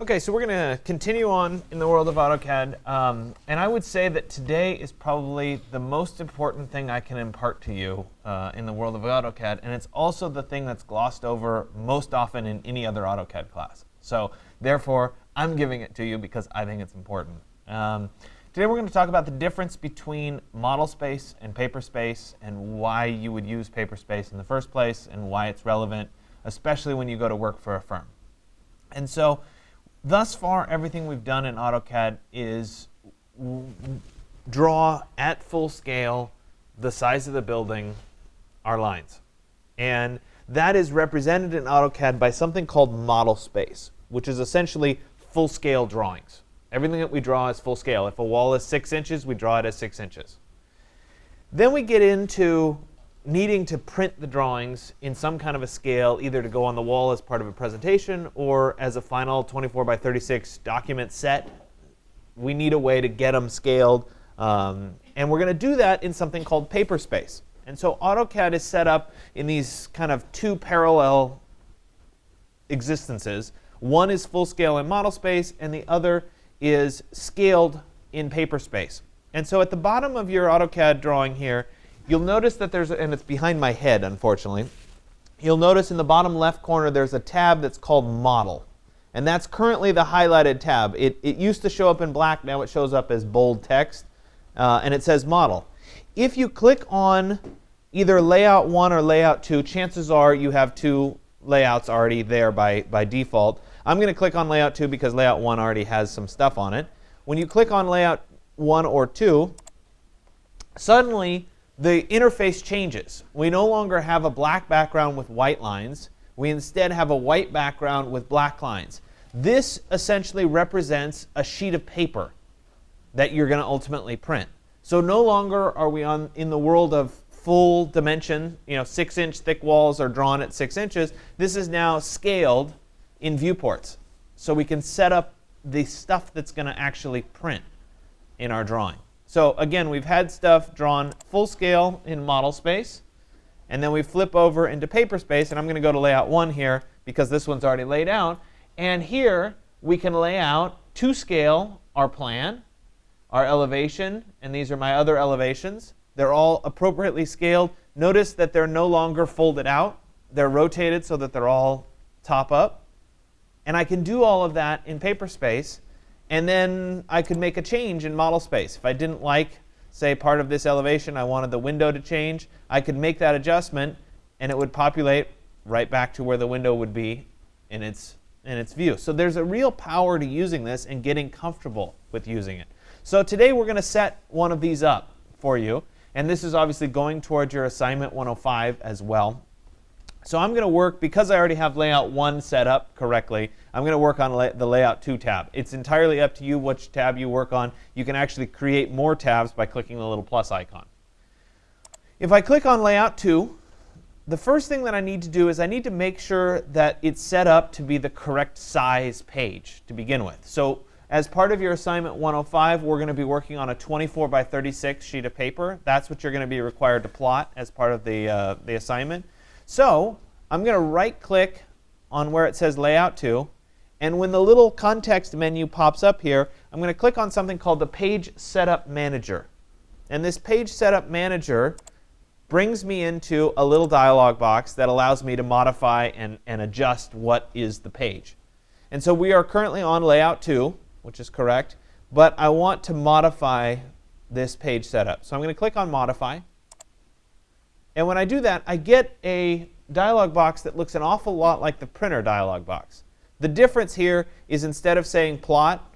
Okay, so we're going to continue on in the world of AutoCAD, and I would say that today is probably the most important thing I can impart to you in the world of AutoCAD, and it's also the thing that's glossed over most often in any other AutoCAD class. So therefore, I'm giving it to you because I think it's important. Today we're going to talk about the difference between Modelspace and Paperspace and why you would use Paperspace in the first place and why it's relevant, especially when you go to work for a firm. And so thus far, everything we've done in AutoCAD is draw at full scale the size of the building, our lines. And that is represented in AutoCAD by something called Modelspace, which is essentially full-scale drawings. Everything that we draw is full scale. If a wall is 6 inches, we draw it as 6 inches. Then we get into needing to print the drawings in some kind of a scale, either to go on the wall as part of a presentation or as a final 24 by 36 document set. We need a way to get them scaled, and we're going to do that in something called Paperspace. And so AutoCAD is set up in these kind of two parallel existences. One is full scale in Modelspace, and the other is scaled in Paperspace. And so at the bottom of your AutoCAD drawing here, you'll notice that there's, and it's behind my head, unfortunately, you'll notice in the bottom left corner there's a tab that's called Model. And that's currently the highlighted tab. It used to show up in black, now it shows up as bold text, and it says Model. If you click on either Layout 1 or Layout 2, chances are you have two layouts already there by default. I'm going to click on Layout 2 because Layout 1 already has some stuff on it. When you click on Layout 1 or 2, suddenly the interface changes. We no longer have a black background with white lines. We instead have a white background with black lines. This essentially represents a sheet of paper that you're going to ultimately print. So no longer are we in the world of full dimension, 6-inch thick walls are drawn at 6 inches. This is now scaled in Viewports. So we can set up the stuff that's going to actually print in our drawing. So again, we've had stuff drawn full scale in Modelspace, and then we flip over into Paperspace, and I'm going to go to Layout 1 here because this one's already laid out. And here we can lay out to scale our plan, our elevation, and these are my other elevations. They're all appropriately scaled. Notice that they're no longer folded out. They're rotated so that they're all top up. And I can do all of that in Paperspace, and then I could make a change in Modelspace. If I didn't like, say, part of this elevation, I wanted the window to change, I could make that adjustment, and it would populate right back to where the window would be in its view. So there's a real power to using this and getting comfortable with using it. So today we're going to set one of these up for you, and this is obviously going towards your assignment 105 as well. So I'm going to work, because I already have Layout 1 set up correctly, I'm going to work on the Layout 2 tab. It's entirely up to you which tab you work on. You can actually create more tabs by clicking the little plus icon. If I click on Layout 2, the first thing that I need to do is I need to make sure that it's set up to be the correct size page to begin with. So as part of your assignment 105, we're going to be working on a 24 by 36 sheet of paper. That's what you're going to be required to plot as part of the assignment. So I'm going to right-click on where it says Layout 2, and when the little context menu pops up here, I'm going to click on something called the Page Setup Manager. And this Page Setup Manager brings me into a little dialog box that allows me to modify and adjust what is the page. And so we are currently on Layout 2, which is correct, but I want to modify this page setup. So I'm going to click on Modify. And when I do that, I get a dialog box that looks an awful lot like the printer dialog box. The difference here is instead of saying plot,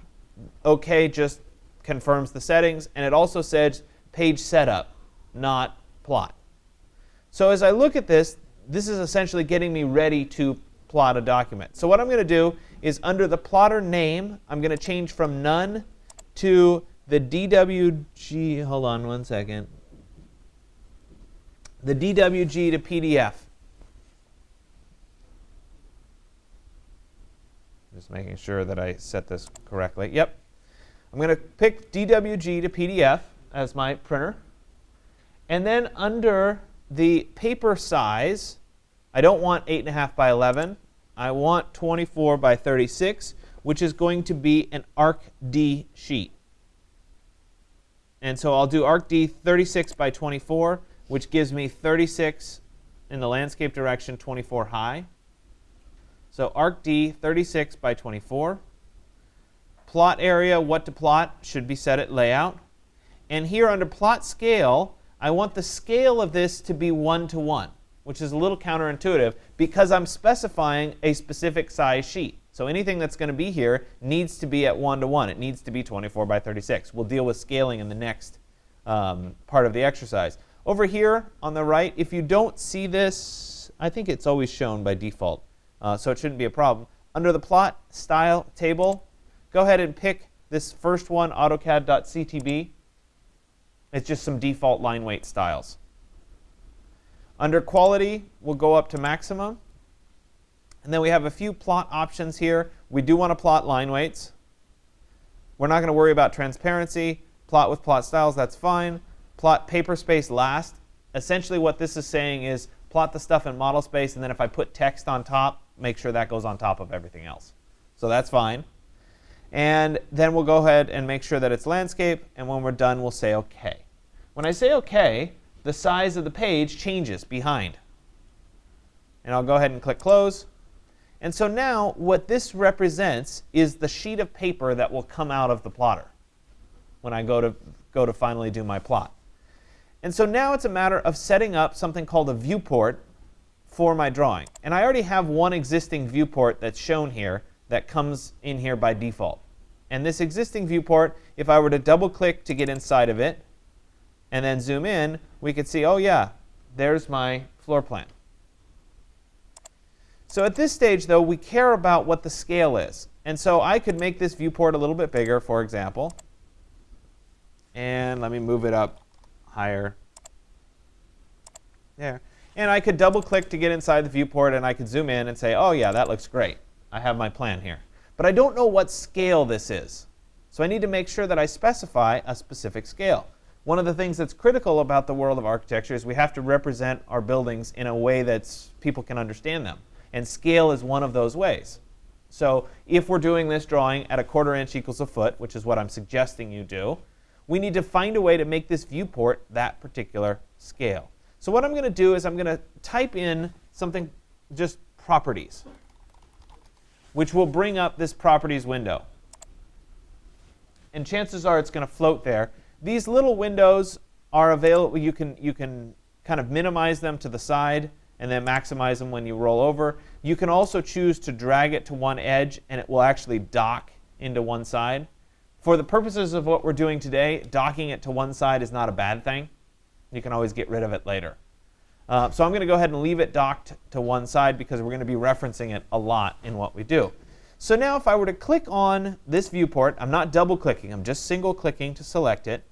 OK just confirms the settings, and it also says page setup, not plot. So as I look at this, this is essentially getting me ready to plot a document. So what I'm going to do is under the plotter name, I'm going to change from none to the DWG, hold on one second, the DWG to PDF. Just making sure that I set this correctly. Yep. I'm going to pick DWG to PDF as my printer. And then under the paper size, I don't want 8.5 by 11. I want 24 by 36, which is going to be an ArcD sheet. And so I'll do ArcD 36 by 24, which gives me 36 in the landscape direction, 24 high. So ArcD 36 by 24. Plot area, what to plot, should be set at layout. And here under plot scale, I want the scale of this to be 1:1, which is a little counterintuitive because I'm specifying a specific size sheet. So anything that's going to be here needs to be at 1:1. It needs to be 24 by 36. We'll deal with scaling in the next part of the exercise. Over here on the right, if you don't see this, I think it's always shown by default, so it shouldn't be a problem. Under the plot style table, go ahead and pick this first one, AutoCAD.ctb. It's just some default line weight styles. Under quality, we'll go up to maximum. And then we have a few plot options here. We do want to plot line weights. We're not going to worry about transparency. Plot with plot styles, that's fine. Plot Paperspace last. Essentially what this is saying is plot the stuff in Modelspace, and then if I put text on top, make sure that goes on top of everything else. So that's fine. And then we'll go ahead and make sure that it's landscape, and when we're done, we'll say OK. When I say OK, the size of the page changes behind. And I'll go ahead and click Close. And so now what this represents is the sheet of paper that will come out of the plotter when I go to finally do my plot. And so now it's a matter of setting up something called a viewport for my drawing. And I already have one existing viewport that's shown here that comes in here by default. And this existing viewport, if I were to double click to get inside of it and then zoom in, we could see, oh yeah, there's my floor plan. So at this stage, though, we care about what the scale is. And so I could make this viewport a little bit bigger, for example. And let me move it up higher. There. And I could double click to get inside the viewport, and I could zoom in and say, oh yeah, that looks great. I have my plan here. But I don't know what scale this is. So I need to make sure that I specify a specific scale. One of the things that's critical about the world of architecture is we have to represent our buildings in a way that people can understand them. And scale is one of those ways. So if we're doing this drawing at 1/4 inch equals a foot, which is what I'm suggesting you do, we need to find a way to make this viewport that particular scale. So what I'm going to do is I'm going to type in something, just properties, which will bring up this properties window. And chances are it's going to float there. These little windows are available. You can kind of minimize them to the side and then maximize them when you roll over. You can also choose to drag it to one edge, and it will actually dock into one side. For the purposes of what we're doing today, docking it to one side is not a bad thing. You can always get rid of it later. So I'm going to go ahead and leave it docked to one side because we're going to be referencing it a lot in what we do. So now if I were to click on this viewport, I'm not double clicking, I'm just single clicking to select it.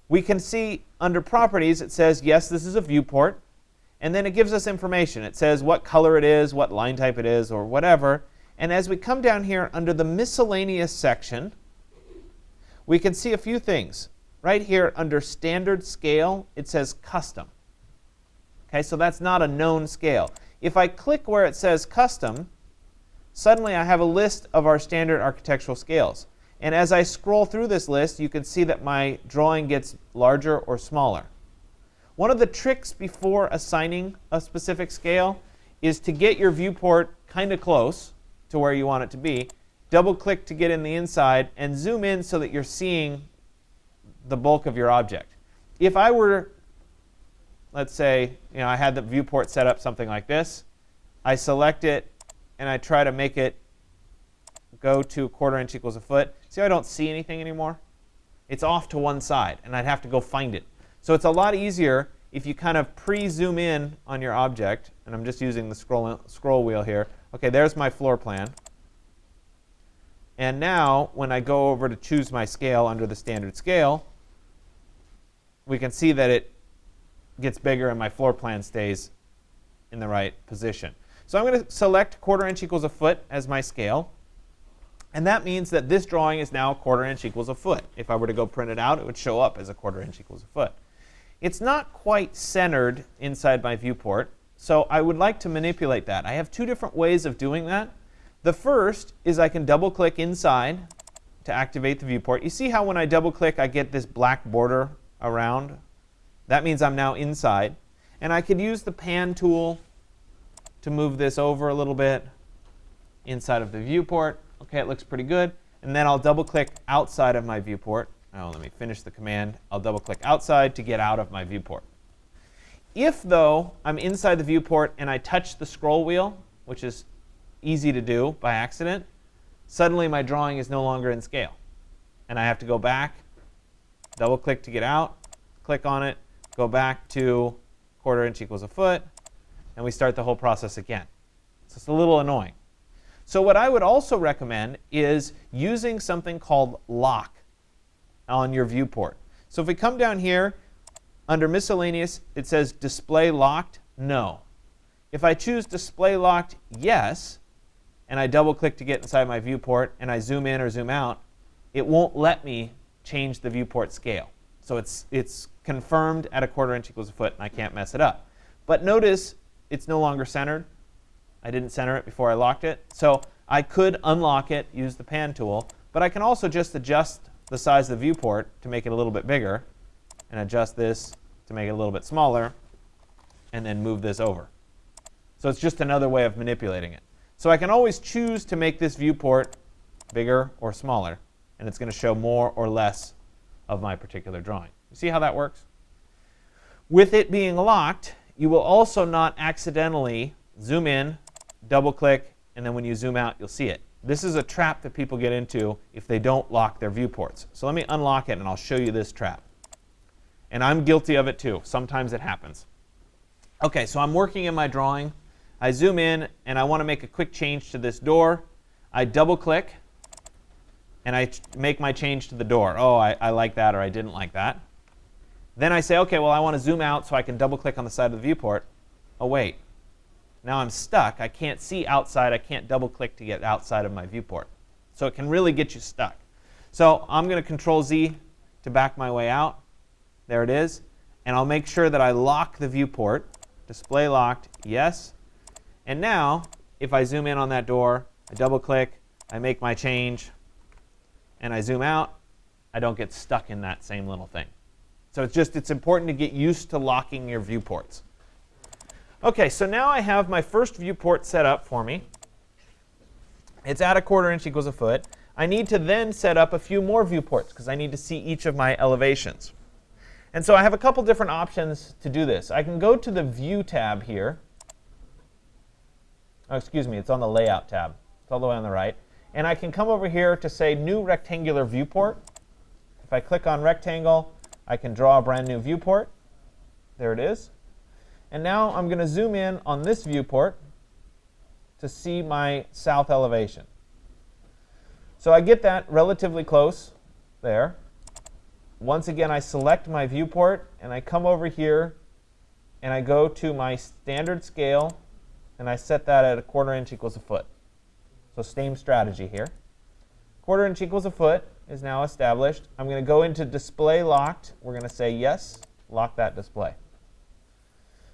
We can see under properties it says, yes, this is a viewport. And then it gives us information. It says what color it is, what line type it is, or whatever. And as we come down here under the miscellaneous section, we can see a few things. Right here under standard scale, it says custom. Okay, so that's not a known scale. If I click where it says custom, suddenly I have a list of our standard architectural scales. And as I scroll through this list, you can see that my drawing gets larger or smaller. One of the tricks before assigning a specific scale is to get your viewport kind of close to where you want it to be, double click to get in the inside, and zoom in so that you're seeing the bulk of your object. If I were, let's say, I had the viewport set up something like this, I select it and I try to make it go to 1/4 inch equals a foot. See how I don't see anything anymore? It's off to one side and I'd have to go find it. So it's a lot easier if you kind of pre-zoom in on your object, and I'm just using the scroll wheel here. Okay, there's my floor plan. And now when I go over to choose my scale under the standard scale, we can see that it gets bigger and my floor plan stays in the right position. So I'm going to select 1/4 inch equals a foot as my scale. And that means that this drawing is now 1/4 inch equals a foot. If I were to go print it out, it would show up as 1/4 inch equals a foot. It's not quite centered inside my viewport, so I would like to manipulate that. I have two different ways of doing that. The first is I can double click inside to activate the viewport. You see how when I double click I get this black border around? That means I'm now inside. And I could use the pan tool to move this over a little bit inside of the viewport. OK, it looks pretty good. And then I'll double click outside of my viewport. Oh, let me finish the command. I'll double click outside to get out of my viewport. If, though, I'm inside the viewport and I touch the scroll wheel, which is easy to do by accident, suddenly my drawing is no longer in scale. And I have to go back, double click to get out, click on it, go back to 1/4 inch equals a foot, and we start the whole process again. So it's a little annoying. So what I would also recommend is using something called lock on your viewport. So if we come down here, under miscellaneous, it says display locked, no. If I choose display locked, yes, and I double click to get inside my viewport and I zoom in or zoom out, it won't let me change the viewport scale. So it's confirmed at 1/4 inch equals a foot, and I can't mess it up. But notice it's no longer centered. I didn't center it before I locked it. So I could unlock it, use the pan tool, but I can also just adjust the size of the viewport to make it a little bit bigger, and adjust this to make it a little bit smaller, and then move this over. So it's just another way of manipulating it. So I can always choose to make this viewport bigger or smaller, and it's going to show more or less of my particular drawing. You see how that works? With it being locked, you will also not accidentally zoom in, double click, and then when you zoom out, you'll see it. This is a trap that people get into if they don't lock their viewports. So let me unlock it, and I'll show you this trap. And I'm guilty of it too. Sometimes it happens. OK, so I'm working in my drawing. I zoom in, and I want to make a quick change to this door. I double click, and I make my change to the door. Oh, I like that, or I didn't like that. Then I say, OK, well, I want to zoom out so I can double click on the side of the viewport. Oh, wait. Now I'm stuck. I can't see outside. I can't double click to get outside of my viewport. So it can really get you stuck. So I'm going to Control Z to back my way out. There it is. And I'll make sure that I lock the viewport. Display locked, yes. And now, if I zoom in on that door, I double click, I make my change, and I zoom out, I don't get stuck in that same little thing. So it's important to get used to locking your viewports. OK, so now I have my first viewport set up for me. It's at 1/4 inch equals a foot. I need to then set up a few more viewports because I need to see each of my elevations. And so I have a couple different options to do this. I can go to the View tab here. Oh, excuse me, it's on the Layout tab. It's all the way on the right. And I can come over here to say New Rectangular Viewport. If I click on Rectangle, I can draw a brand new viewport. There it is. And now I'm going to zoom in on this viewport to see my south elevation. So I get that relatively close there. Once again, I select my viewport, and I come over here, and I go to my standard scale, and I set that at 1/4 inch equals a foot. So same strategy here. 1/4 inch equals a foot is now established. I'm going to go into Display Locked. We're going to say yes, lock that display.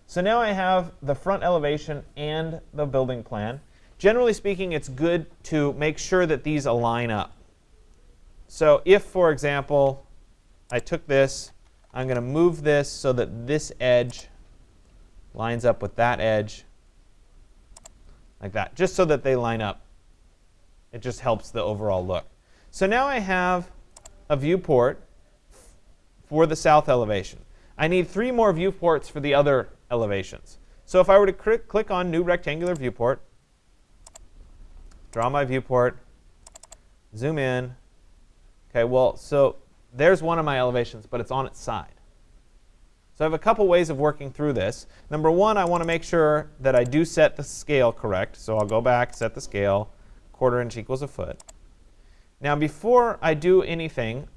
So now I have the front elevation and the building plan. Generally speaking, it's good to make sure that these align up. So if, for example, I took this, I'm going to move this so that this edge lines up with that edge, like that, just so that they line up. It just helps the overall look. So now I have a viewport for the south elevation. I need 3 more viewports for the other elevations. So if I were to click on New Rectangular Viewport, draw my viewport, zoom in. OK, well, so there's one of my elevations, but it's on its side. So I have a couple ways of working through this. Number one, I want to make sure that I do set the scale correct. So I'll go back, set the scale, 1/4 inch equals a foot. Now before I do anything,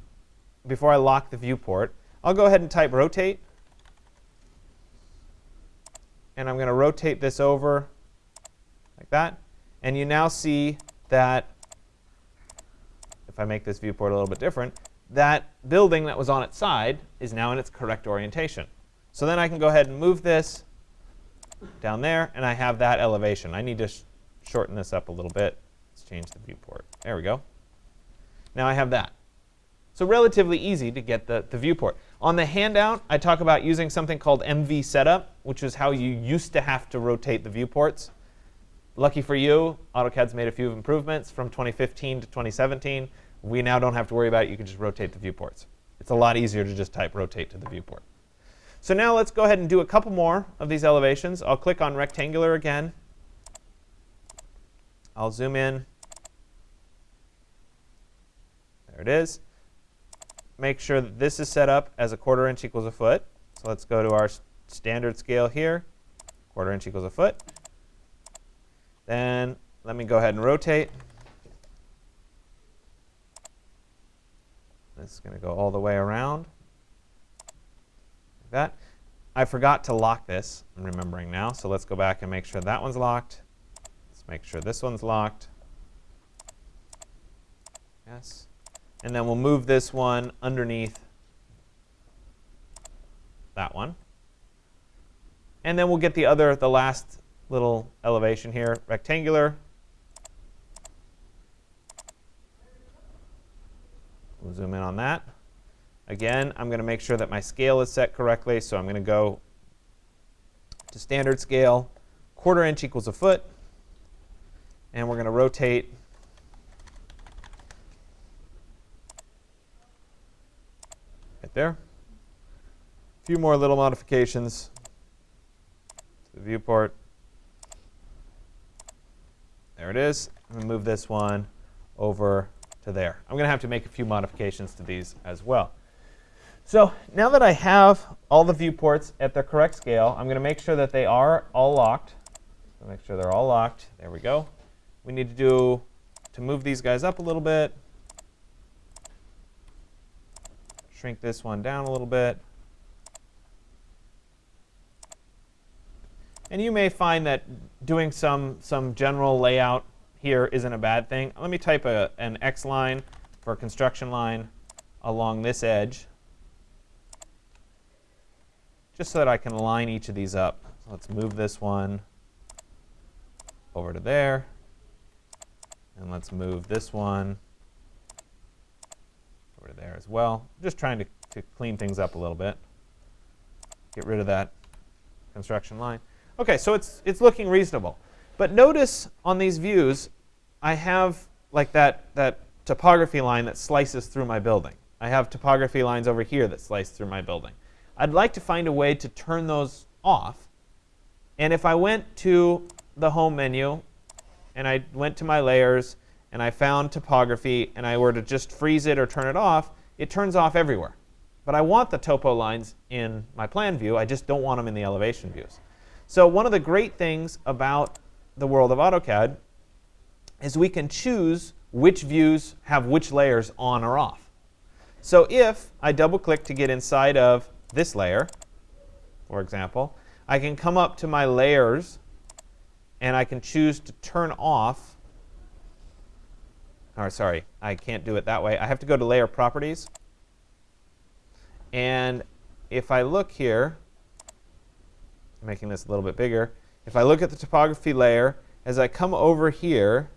before I lock the viewport, I'll go ahead and type rotate. And I'm going to rotate this over like that. And you now see that, if I make this viewport a little bit different, that building that was on its side is now in its correct orientation. So then I can go ahead and move this down there, and I have that elevation. I need to shorten this up a little bit Let's change the viewport. There we go. Now I have that. So relatively easy to get the viewport. On the handout, I talk about using something called MV Setup, which is how you used to have to rotate the viewports. Lucky for you, AutoCAD's made a few improvements from 2015 to 2017. We now don't have to worry about it. You can just rotate the viewports. It's a lot easier to just type rotate to the viewport. So now let's go ahead and do a couple more of these elevations. I'll click on rectangular again. I'll zoom in. There it is. Make sure that this is set up as a 1/4 inch equals a foot. So let's go to our standard scale here. 1/4 inch equals a foot. Then let me go ahead and rotate. This is going to go all the way around. Like that. I forgot to lock this, I'm remembering now. So let's go back and make sure that one's locked. Let's make sure this one's locked. Yes. And then we'll move this one underneath that one. And then we'll get the last little elevation here, rectangular. We'll zoom in on that. Again, I'm going to make sure that my scale is set correctly. So I'm going to go to standard scale, 1/4 inch equals a foot. And we're going to rotate right there. A few more little modifications to the viewport. There it is. I'm going to move this one over to there. I'm going to have to make a few modifications to these as well. So now that I have all the viewports at their correct scale, I'm going to make sure that they are all locked. So make sure they're all locked. There we go. We need to move these guys up a little bit. Shrink this one down a little bit. And you may find that doing some general layout here isn't a bad thing. Let me type an X line for a construction line along this edge, just so that I can line each of these up. So let's move this one over to there. And let's move this one over to there as well. Just trying to clean things up a little bit. Get rid of that construction line. OK, so it's looking reasonable. But notice on these views, I have like that topography line that slices through my building. I have topography lines over here that slice through my building. I'd like to find a way to turn those off. And if I went to the home menu, and I went to my layers, and I found topography, and I were to just freeze it or turn it off, it turns off everywhere. But I want the topo lines in my plan view. I just don't want them in the elevation views. So one of the great things about the world of AutoCAD is we can choose which views have which layers on or off. So if I double-click to get inside of this layer, for example, I can come up to my layers, and I can choose to turn off. Or sorry, I can't do it that way. I have to go to Layer Properties. And if I look here, making this a little bit bigger, if I look at the topography layer, as I come over here,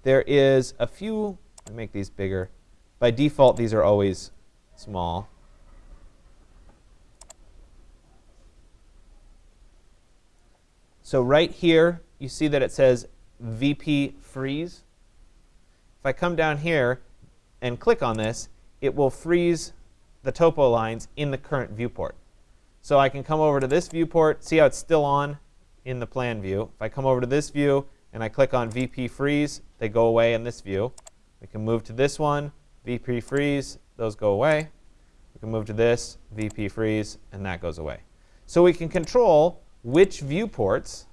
there is a few, let me make these bigger. By default, these are always small. So right here, you see that it says VP Freeze. If I come down here and click on this, it will freeze the topo lines in the current viewport. So I can come over to this viewport, see how it's still on in the plan view. If I come over to this view and I click on VP Freeze, they go away in this view. We can move to this one, VP Freeze, those go away. We can move to this, VP Freeze, and that goes away. So we can control which viewports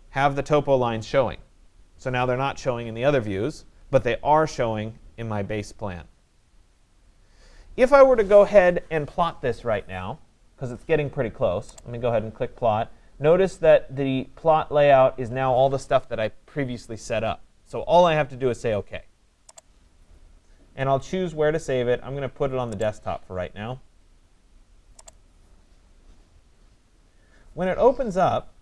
have the topo lines showing. So now they're not showing in the other views, but they are showing in my base plan. If I were to go ahead and plot this right now, because it's getting pretty close, let me go ahead and click Plot. Notice that the plot layout is now all the stuff that I previously set up. So all I have to do is say OK. And I'll choose where to save it. I'm going to put it on the desktop for right now. When it opens up,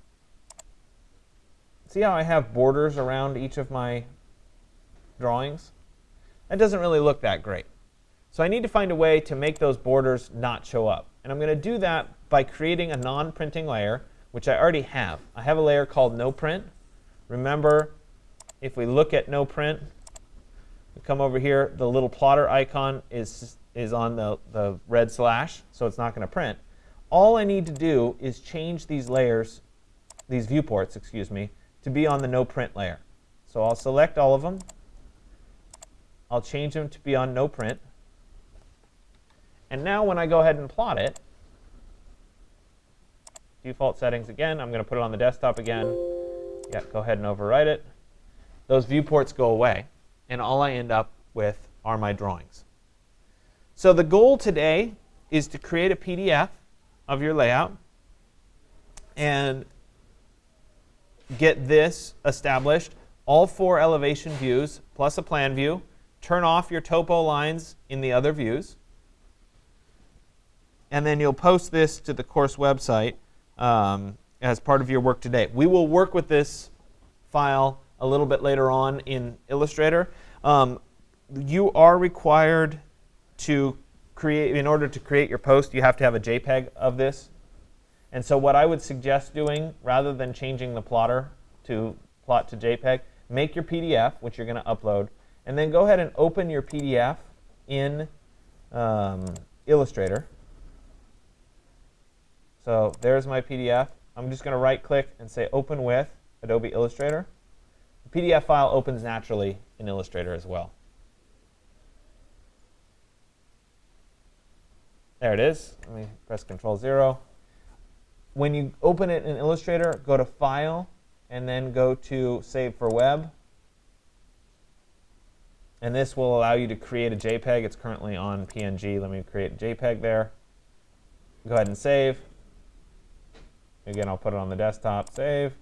see how I have borders around each of my drawings, that doesn't really look that great. So I need to find a way to make those borders not show up. And I'm going to do that by creating a non-printing layer, which I already have. I have a layer called no print. Remember, if we look at no print, we come over here, the little plotter icon is on the red slash, so it's not going to print. All I need to do is change these layers, these viewports, excuse me, to be on the no print layer. So I'll select all of them. I'll change them to be on no print. And now when I go ahead and plot it, default settings again, I'm going to put it on the desktop again. Yeah, go ahead and overwrite it. Those viewports go away, and all I end up with are my drawings. So the goal today is to create a PDF of your layout and get this established, all 4 elevation views plus a plan view. Turn off your topo lines in the other views. And then you'll post this to the course website as part of your work today. We will work with this file a little bit later on in Illustrator. You are required to create, in order to create your post, you have to have a JPEG of this. And so what I would suggest doing, rather than changing the plotter to plot to JPEG, make your PDF, which you're going to upload, and then go ahead and open your PDF in Illustrator. So there's my PDF. I'm just going to right-click and say Open with Adobe Illustrator. The PDF file opens naturally in Illustrator as well. There it is. Let me press Control-0. When you open it in Illustrator, go to File, and then go to Save for Web. And this will allow you to create a JPEG. It's currently on PNG. Let me create a JPEG there. Go ahead and save. Again, I'll put it on the desktop, save.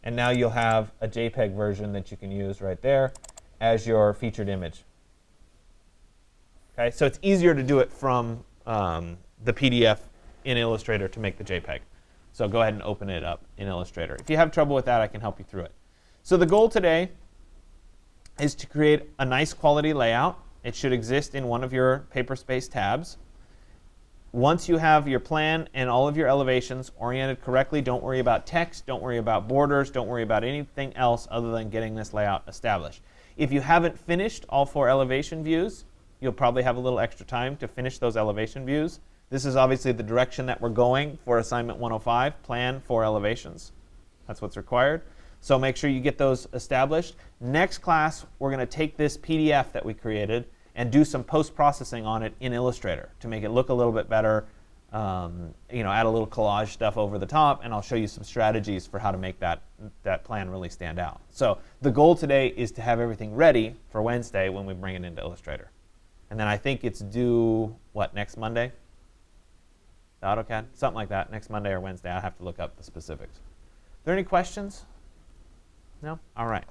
And now you'll have a JPEG version that you can use right there as your featured image. Okay, so it's easier to do it from the PDF in Illustrator to make the JPEG. So go ahead and open it up in Illustrator. If you have trouble with that, I can help you through it. So the goal today is to create a nice quality layout. It should exist in one of your Paperspace tabs. Once you have your plan and all of your elevations oriented correctly, don't worry about text, don't worry about borders, don't worry about anything else other than getting this layout established. If you haven't finished all 4 elevation views, you'll probably have a little extra time to finish those elevation views. This is obviously the direction that we're going for assignment 105, plan 4 elevations. That's what's required. So make sure you get those established. Next class, we're going to take this PDF that we created and do some post-processing on it in Illustrator to make it look a little bit better, add a little collage stuff over the top, and I'll show you some strategies for how to make that plan really stand out. So the goal today is to have everything ready for Wednesday when we bring it into Illustrator. And then I think it's due, next Monday? The AutoCAD? Something like that, next Monday or Wednesday. I'll have to look up the specifics. Are there any questions? No? All right.